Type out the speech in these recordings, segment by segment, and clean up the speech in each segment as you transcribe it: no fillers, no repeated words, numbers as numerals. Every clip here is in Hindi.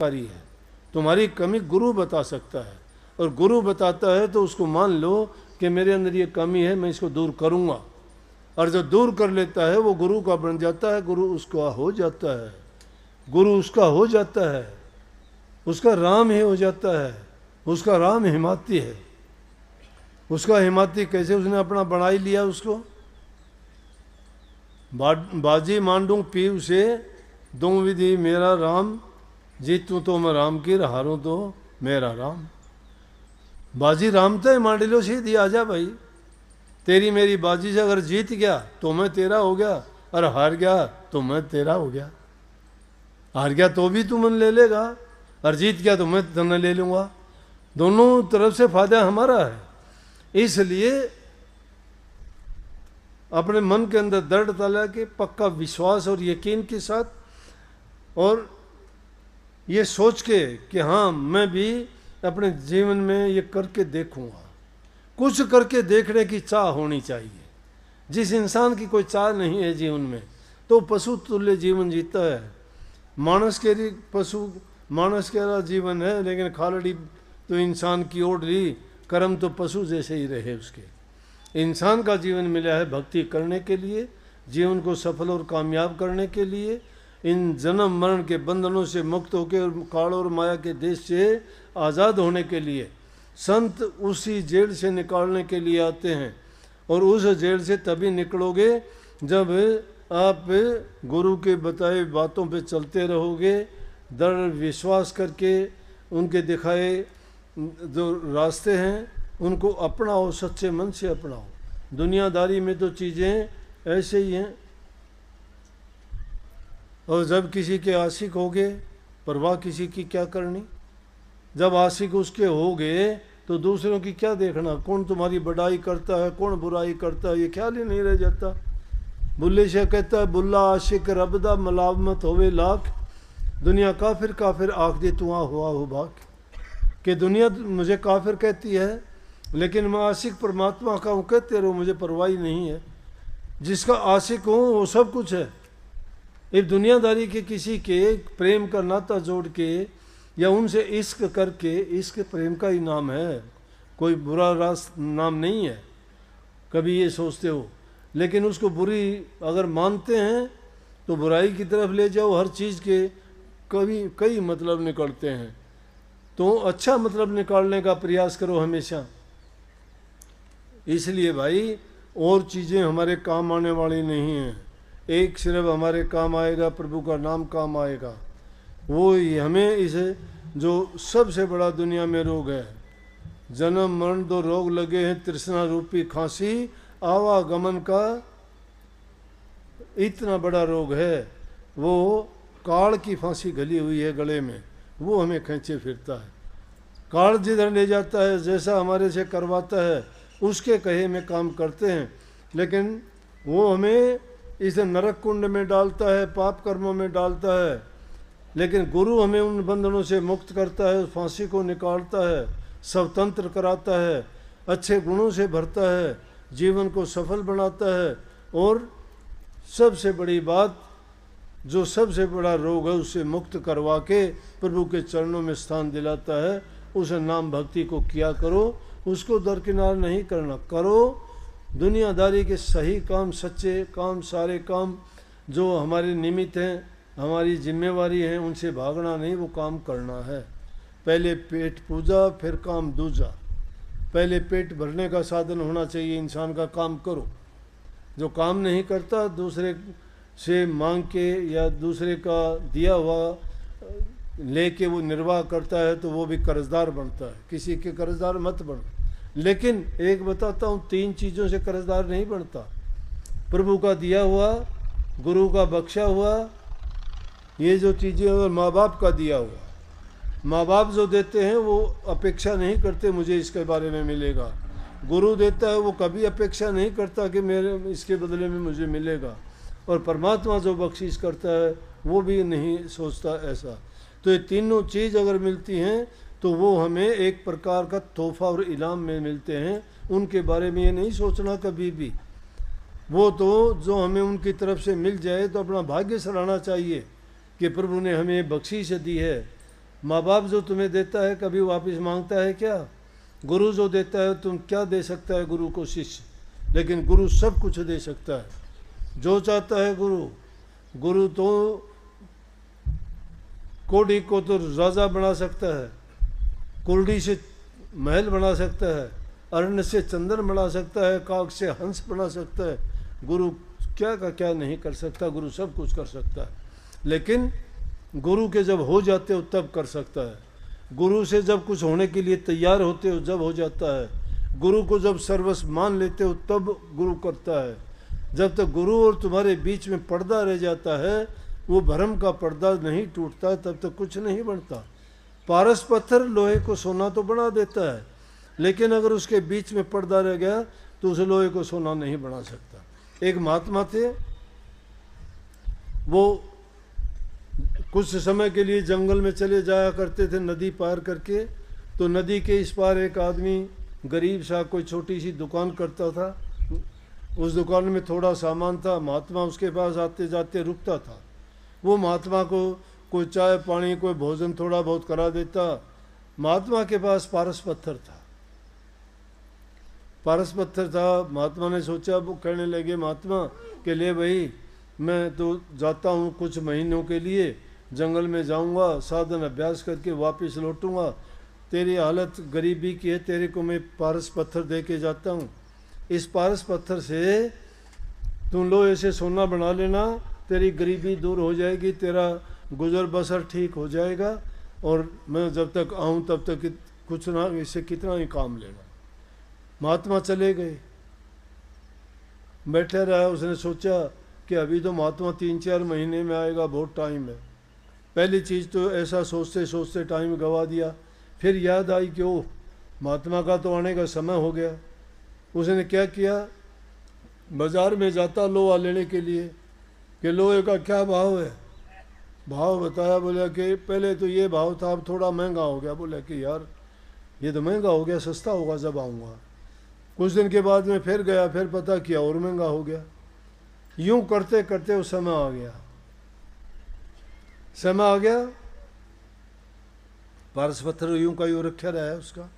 कारी है, तुम्हारी कमी गुरु बता सकता है, और गुरु बताता है तो उसको मान लो कि मेरे अंदर ये कमी है, मैं इसको दूर करूँगा। और जो दूर कर लेता है वो गुरु का बन जाता है, गुरु उसका हो जाता है, गुरु उसका हो जाता है, उसका राम ही हो जाता है। उसका राम हिमाती है। उसका हिमाती कैसे? उसने अपना बना ही लिया उसको। बाजी मांडू पीव से दो विधि मेरा राम, जीतू तो मैं राम की, हारूं तो मेरा राम। बाजी राम तो मांड लो सीधी, आजा भाई। तेरी मेरी बाजी से अगर जीत गया तो मैं तेरा हो गया, और हार गया तो मैं तेरा हो गया। हार गया तो भी तू मन ले लेगा, और जीत गया तो मैं तने ले लूँगा। दोनों तरफ से फायदा हमारा है। इसलिए अपने मन के अंदर दृढ़ता लाके पक्का विश्वास और यकीन के साथ, और ये सोच के कि हाँ मैं भी अपने जीवन में ये करके देखूँगा। कुछ करके देखने की चाह होनी चाहिए। जिस इंसान की कोई चाह नहीं है जीवन में, तो पशु तुल्य जीवन जीता है। मानस के लिए पशु, मानस के जीवन है, लेकिन खालड़ी तो इंसान की ओर ली, कर्म तो पशु जैसे ही रहे उसके। इंसान का जीवन मिला है भक्ति करने के लिए, जीवन को सफल और कामयाब करने के लिए, इन जन्म मरण के बंधनों से मुक्त होकर काल और माया के देश से आज़ाद होने के लिए। संत उसी जेल से निकालने के लिए आते हैं, और उस जेल से तभी निकलोगे जब आप गुरु के बताए बातों पे चलते रहोगे, दृढ़ विश्वास करके उनके दिखाए जो रास्ते हैं उनको अपनाओ, सच्चे मन से अपनाओ। दुनियादारी में तो चीज़ें ऐसे ही हैं, और जब किसी के आशिक हो गए, परवाह किसी की क्या करनी। जब आशिक उसके हो गए तो दूसरों की क्या देखना, कौन तुम्हारी बड़ाई करता है, कौन बुराई करता है, ये ख्याल ही नहीं रह जाता। बुल्ले शाह कहता है, बुल्ला आशिक रबदा मलावमत होवे लाख, दुनिया काफिर काफिर आख दे तू हुआ हो बाक। कि दुनिया मुझे काफिर कहती है, लेकिन मैं आशिक परमात्मा का हूँ, कहते रहो, मुझे परवाह नहीं है। जिसका आशिक हूँ वो सब कुछ है। एक दुनियादारी के किसी के प्रेम का नाता जोड़ के या उनसे इश्क करके, इश्क प्रेम का ही नाम है, कोई बुरा रास नाम नहीं है। कभी ये सोचते हो, लेकिन उसको बुरी अगर मानते हैं तो बुराई की तरफ ले जाओ। हर चीज़ के कई मतलब निकलते हैं, तो अच्छा मतलब निकालने का प्रयास करो हमेशा। इसलिए भाई और चीज़ें हमारे काम आने वाली नहीं हैं। एक सिर्फ हमारे काम आएगा, प्रभु का नाम काम आएगा। वो हमें इसे जो सबसे बड़ा दुनिया में रोग है, जन्म मरण दो रोग लगे हैं, तृष्णा रूपी खांसी, आवागमन का इतना बड़ा रोग है। वो काल की फांसी गली हुई है गले में, वो हमें खींचे फिरता है। काल जिधर ले जाता है, जैसा हमारे से करवाता है, उसके कहे में काम करते हैं, लेकिन वो हमें इस नरक कुंड में डालता है, पाप कर्मों में डालता है। लेकिन गुरु हमें उन बंधनों से मुक्त करता है, उस फांसी को निकालता है, स्वतंत्र कराता है, अच्छे गुणों से भरता है, जीवन को सफल बनाता है। और सबसे बड़ी बात, जो सबसे बड़ा रोग है उससे मुक्त करवा के प्रभु के चरणों में स्थान दिलाता है। उस नाम भक्ति को किया करो, उसको दरकिनार नहीं करना। करो दुनियादारी के सही काम, सच्चे काम, सारे काम जो हमारे निमित्त हैं, हमारी जिम्मेवारी है, उनसे भागना नहीं, वो काम करना है। पहले पेट पूजा, फिर काम दूजा। पहले पेट भरने का साधन होना चाहिए इंसान का, काम करो। जो काम नहीं करता, दूसरे से मांग के या दूसरे का दिया हुआ लेके वो निर्वाह करता है, तो वो भी कर्जदार बनता है। किसी के कर्जदार मत बनो। लेकिन एक बताता हूँ, 3 चीज़ों से कर्जदार नहीं बनता। प्रभु का दिया हुआ, गुरु का बख्शा हुआ, ये जो चीज़ें, और माँ बाप का दिया हुआ। माँ बाप जो देते हैं वो अपेक्षा नहीं करते मुझे इसके बारे में मिलेगा। गुरु देता है, वो कभी अपेक्षा नहीं करता कि मेरे इसके बदले में मुझे मिलेगा। और परमात्मा जो बख्शिश करता है वो भी नहीं सोचता ऐसा। तो ये तीनों चीज़ अगर मिलती हैं तो वो हमें एक प्रकार का तोहफा और इनाम में मिलते हैं। उनके बारे में ये नहीं सोचना कभी भी। वो तो जो हमें उनकी तरफ से मिल जाए तो अपना भाग्य सराहना चाहिए कि प्रभु ने हमें बख्शिश दी है। माँ बाप जो तुम्हें देता है कभी वापस मांगता है क्या? गुरु जो देता है, तुम क्या दे सकता है गुरु को शिष्य? लेकिन गुरु सब कुछ दे सकता है जो चाहता है गुरु। गुरु तो कोड़ी को तो राजा बना सकता है, कुर्डी से महल बना सकता है, अरण्य से चंदन बना सकता है, काग से हंस बना सकता है। गुरु क्या का क्या नहीं कर सकता, गुरु सब कुछ कर सकता है। लेकिन गुरु के जब हो जाते हो तब कर सकता है। गुरु से जब कुछ होने के लिए तैयार होते हो जब हो जाता है। गुरु को जब सर्वस्व मान लेते हो तब गुरु करता है। जब तक गुरु और तुम्हारे बीच में पर्दा रह जाता है, वो भरम का पर्दा नहीं टूटता, तब तक कुछ नहीं बनता। पारस पत्थर लोहे को सोना तो बना देता है, लेकिन अगर उसके बीच में पर्दा रह गया तो उस लोहे को सोना नहीं बना सकता। एक महात्मा थे, वो कुछ समय के लिए जंगल में चले जाया करते थे नदी पार करके। तो नदी के इस पार एक आदमी गरीब सा कोई छोटी सी दुकान करता था। उस दुकान में थोड़ा सामान था, महात्मा उसके पास आते जाते रुकता था। वो महात्मा को कोई चाय पानी कोई भोजन थोड़ा बहुत करा देता। महात्मा के पास पारस पत्थर था। पारस पत्थर था, महात्मा ने सोचा, वो कहने लगे महात्मा के लिए, भाई मैं तो जाता हूँ कुछ महीनों के लिए, जंगल में जाऊँगा, साधन अभ्यास करके वापस लौटूंगा। तेरी हालत गरीबी की है, तेरे को मैं पारस पत्थर दे के जाता हूँ। इस पारस पत्थर से तुम लोहे से सोना बना लेना, तेरी गरीबी दूर हो जाएगी, तेरा गुजर बसर ठीक हो जाएगा, और मैं जब तक आऊँ तब तक कुछ ना इससे कितना ही काम लेना। महात्मा चले गए, बैठा रहा। उसने सोचा कि अभी तो महात्मा 3-4 महीने में आएगा, बहुत टाइम है। पहली चीज़ तो ऐसा सोचते सोचते टाइम गवा दिया। फिर याद आई कि ओह, महात्मा का तो आने का समय हो गया। उसने क्या किया, बाज़ार में जाता लोहा लेने के लिए कि लोहे का क्या भाव है। भाव बताया, बोला कि पहले तो ये भाव था, अब थोड़ा महंगा हो गया। बोला कि यार ये तो महंगा हो गया, सस्ता होगा जब आऊँगा। कुछ दिन के बाद में फिर गया, फिर पता किया और महंगा हो गया। यूं करते करते वो समय आ गया। समय आ गया, पारस पत्थर यूं का यूं रखा रहा है उसका।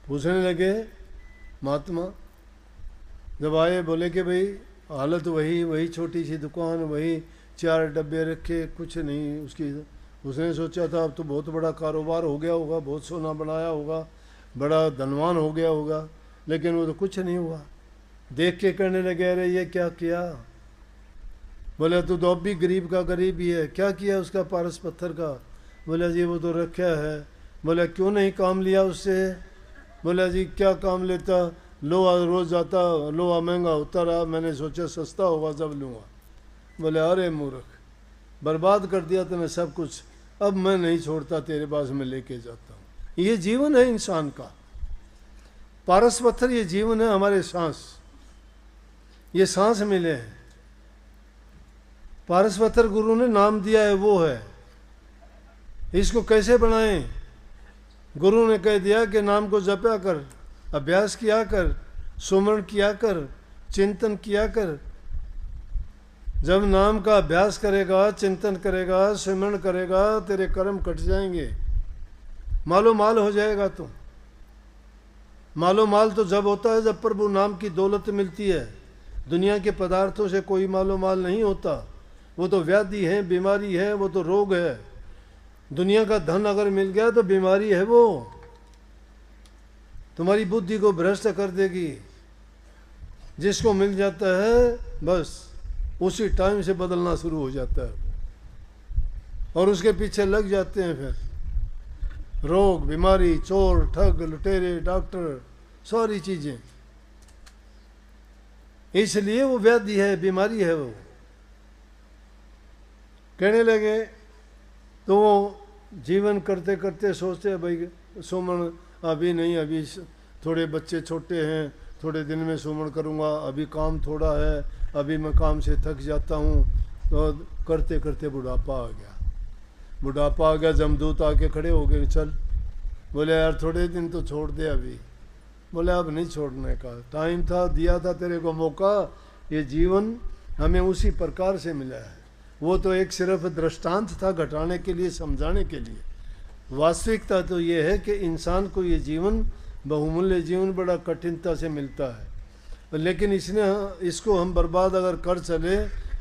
पूछने लगे महात्मा, जब आए, बोले कि भाई हालत वही छोटी सी दुकान, वही 4 डब्बे रखे, कुछ नहीं उसकी। उसने सोचा था अब तो बहुत बड़ा कारोबार हो गया होगा, बहुत सोना बनाया होगा, बड़ा धनवान हो गया होगा, लेकिन वो तो कुछ नहीं हुआ। देख के कहने लगे, अरे ये क्या किया? बोला तू तो अब भी गरीब का गरीब ही है, क्या किया उसका पारस पत्थर का? बोला जी वो तो रखा है। बोला क्यों नहीं काम लिया उससे? बोला जी क्या काम लेता, लोहा रोज जाता, लोहा महंगा होता रहा, मैंने सोचा सस्ता होगा जब लूँगा। बोले अरे मूर्ख, बर्बाद कर दिया तूने सब कुछ, अब मैं नहीं छोड़ता, तेरे पास में लेके जाता हूँ। ये जीवन है इंसान का। पारस पत्थर ये जीवन है, हमारे सांस, ये सांस मिले हैं। पारस पत्थर गुरु ने नाम दिया है, वो है। इसको कैसे बनाएं? गुरु ने कह दिया कि नाम को जपया कर, अभ्यास किया कर, सुमरण किया कर, चिंतन किया कर। जब नाम का अभ्यास करेगा, चिंतन करेगा, सुमरण करेगा, तेरे कर्म कट जाएंगे, मालो माल हो जाएगा तू। मालो माल तो जब होता है जब प्रभु नाम की दौलत मिलती है। दुनिया के पदार्थों से कोई मालो माल नहीं होता, वो तो व्याधि है, बीमारी है, वो तो रोग है। दुनिया का धन अगर मिल गया तो बीमारी है, वो तुम्हारी बुद्धि को भ्रष्ट कर देगी। जिसको मिल जाता है बस उसी टाइम से बदलना शुरू हो जाता है, और उसके पीछे लग जाते हैं फिर रोग, बीमारी, चोर, ठग, लुटेरे, डॉक्टर, सारी चीजें। इसलिए वो व्याधि है, बीमारी है वो। कहने लगे तो वो जीवन करते करते सोचते हैं भाई सुमन अभी नहीं, अभी थोड़े बच्चे छोटे हैं, थोड़े दिन में सुमन करूँगा, अभी काम थोड़ा है, अभी मैं काम से थक जाता हूँ। तो करते करते बुढ़ापा आ गया। बुढ़ापा आ गया, जमदूत आके खड़े हो गए, चल। बोले यार थोड़े दिन तो छोड़ दे अभी। बोले अब नहीं छोड़ने का टाइम था, दिया था तेरे को मौका। ये जीवन हमें उसी प्रकार से मिला है। वो तो एक सिर्फ दृष्टांत था घटाने के लिए, समझाने के लिए। वास्तविकता तो ये है कि इंसान को ये जीवन, बहुमूल्य जीवन, बड़ा कठिनता से मिलता है, लेकिन इसको हम बर्बाद अगर कर चले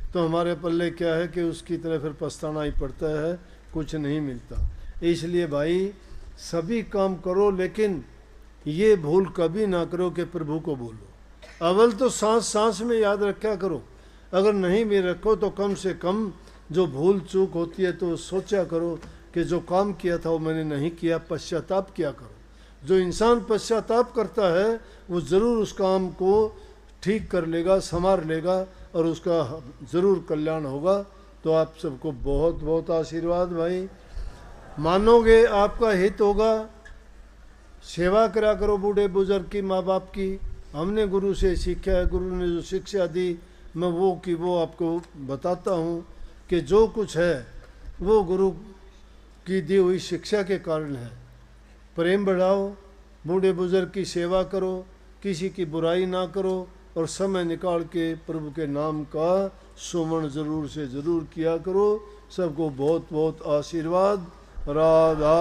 तो हमारे पल्ले क्या है कि उसकी तरह फिर पछताना ही पड़ता है, कुछ नहीं मिलता। इसलिए भाई सभी काम करो, लेकिन ये भूल कभी ना करो कि प्रभु को बोलो। अव्वल तो सांस सांस में याद रखा करो, अगर नहीं भी रखो तो कम से कम जो भूल चूक होती है तो सोचा करो कि जो काम किया था वो मैंने नहीं किया, पश्चाताप किया करो। जो इंसान पश्चाताप करता है वो ज़रूर उस काम को ठीक कर लेगा, संवार लेगा और उसका ज़रूर कल्याण होगा। तो आप सबको बहुत बहुत आशीर्वाद भाई। मानोगे आपका हित होगा। सेवा करा करो बूढ़े बुजुर्ग की, माँ बाप की। हमने गुरु से सीखा है, गुरु ने जो शिक्षा दी मैं वो आपको बताता हूँ कि जो कुछ है वो गुरु की दी हुई शिक्षा के कारण है। प्रेम बढ़ाओ, बूढ़े बुजुर्ग की सेवा करो, किसी की बुराई ना करो और समय निकाल के प्रभु के नाम का सुमरण ज़रूर से ज़रूर किया करो। सबको बहुत बहुत आशीर्वाद। राधा